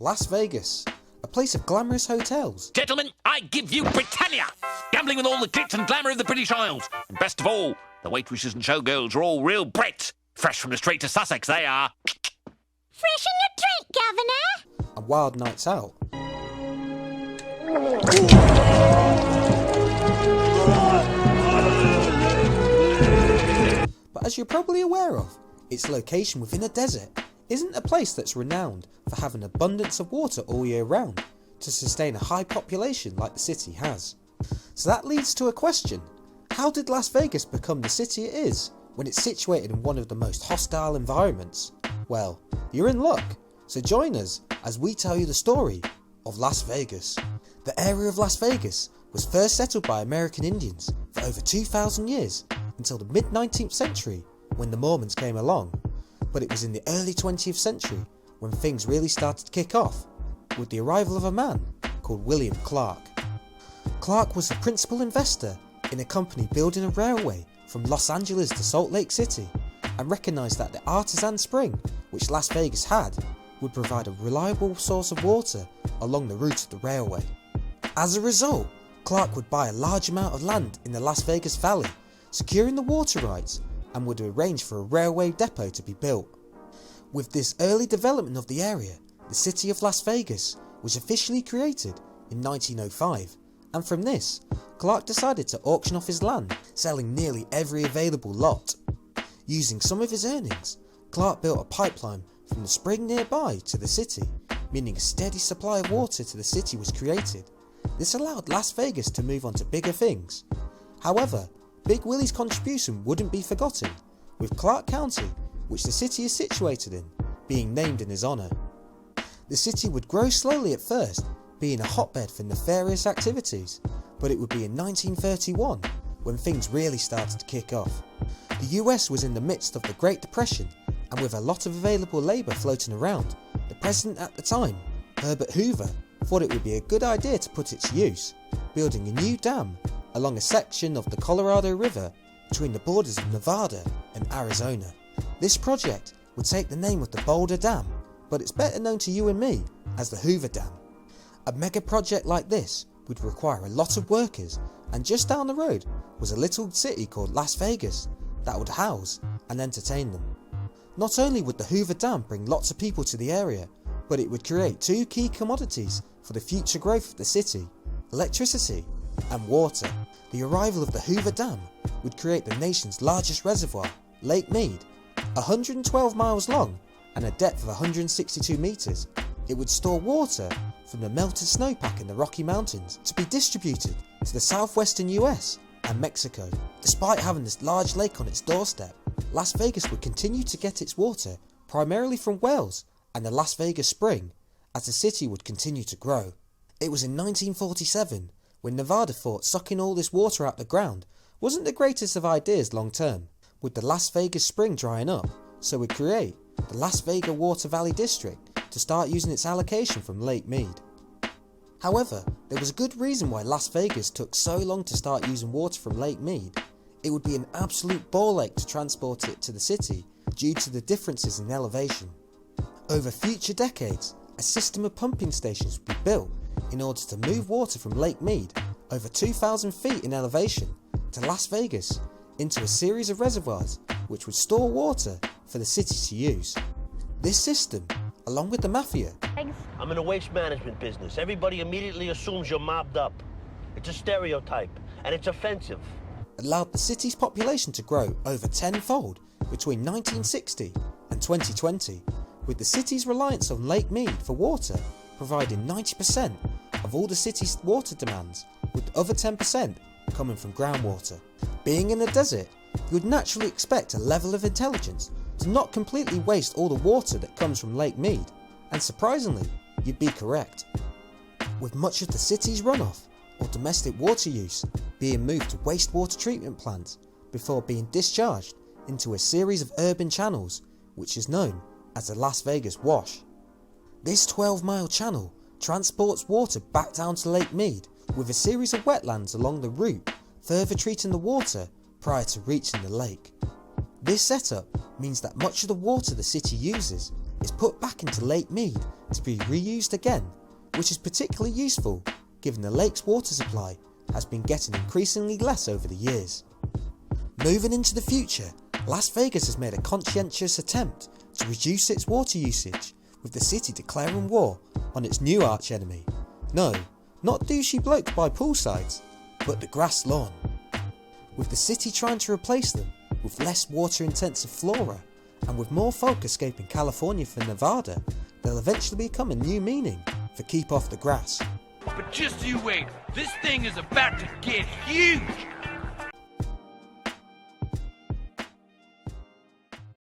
Las Vegas, a place of glamorous hotels. Gentlemen, I give you Britannia! Gambling with all the glitz and glamour of the British Isles. And best of all, the waitresses and showgirls are all real Brits. Fresh from the Strait of Sussex, they are. Fresh in your drink, Governor! And wild nights out. But as you're probably aware of, its location within a desert isn't a place that's renowned for having abundance of water all year round to sustain a high population like the city has. So that leads to a question: how did Las Vegas become the city it is when it's situated in one of the most hostile environments? Well, you're in luck, so join us as we tell you the story of Las Vegas. The area of Las Vegas was first settled by American Indians for over 2,000 years until the mid-19th century when the Mormons came along, but it was in the early 20th century when things really started to kick off with the arrival of a man called William Clark. Clark was the principal investor in a company building a railway from Los Angeles to Salt Lake City and recognised that the artisan spring which Las Vegas had would provide a reliable source of water along the route of the railway. As a result, Clark would buy a large amount of land in the Las Vegas Valley, securing the water rights, and would arrange for a railway depot to be built. With this early development of the area, the city of Las Vegas was officially created in 1905, and from this, Clark decided to auction off his land, selling nearly every available lot. Using some of his earnings, Clark built a pipeline from the spring nearby to the city, meaning a steady supply of water to the city was created. This allowed Las Vegas to move on to bigger things. However, Big Willie's contribution wouldn't be forgotten, with Clark County, which the city is situated in, being named in his honour. The city would grow slowly at first, being a hotbed for nefarious activities, but it would be in 1931 when things really started to kick off. The US was in the midst of the Great Depression, and with a lot of available labour floating around, the president at the time, Herbert Hoover, thought it would be a good idea to put it to use, building a new dam along a section of the Colorado River between the borders of Nevada and Arizona. This project would take the name of the Boulder Dam, but it's better known to you and me as the Hoover Dam. A mega project like this would require a lot of workers, and just down the road was a little city called Las Vegas that would house and entertain them. Not only would the Hoover Dam bring lots of people to the area, but it would create two key commodities for the future growth of the city: electricity and water. The arrival of the Hoover Dam would create the nation's largest reservoir, Lake Mead, 112 miles long and a depth of 162 metres. It would store water from the melted snowpack in the Rocky Mountains to be distributed to the southwestern US and Mexico. Despite having this large lake on its doorstep, Las Vegas would continue to get its water primarily from wells and the Las Vegas Spring as the city would continue to grow. It was in 1947 when Nevada thought sucking all this water out the ground wasn't the greatest of ideas long term, with the Las Vegas Spring drying up, so would create the Las Vegas Water Valley District to start using its allocation from Lake Mead. However, there was a good reason why Las Vegas took so long to start using water from Lake Mead. It would be an absolute ball ache to transport it to the city due to the differences in elevation. Over future decades, a system of pumping stations would be built in order to move water from Lake Mead over 2,000 feet in elevation to Las Vegas into a series of reservoirs which would store water for the city to use. This system, along with the mafia, I'm in a waste management business. Everybody immediately assumes you're mobbed up. It's a stereotype, and it's offensive. allowed the city's population to grow over tenfold between 1960 and 2020, with the city's reliance on Lake Mead for water providing 90% of all the city's water demands, with the other 10% coming from groundwater. Being in a desert, you would naturally expect a level of intelligence to not completely waste all the water that comes from Lake Mead, and surprisingly, you'd be correct. With much of the city's runoff or domestic water use being moved to wastewater treatment plants before being discharged into a series of urban channels, which is known as the Las Vegas Wash. This 12-mile channel transports water back down to Lake Mead, with a series of wetlands along the route further treating the water prior to reaching the lake. This setup means that much of the water the city uses is put back into Lake Mead to be reused again, which is particularly useful given the lake's water supply has been getting increasingly less over the years. Moving into the future, Las Vegas has made a conscientious attempt to reduce its water usage, with the city declaring war on its new archenemy. No, not douchey blokes by poolsides, but the grass lawn. With the city trying to replace them with less water intensive flora, and with more folk escaping California for Nevada, they'll eventually become a new meaning for keep off the grass. But just you wait, this thing is about to get huge!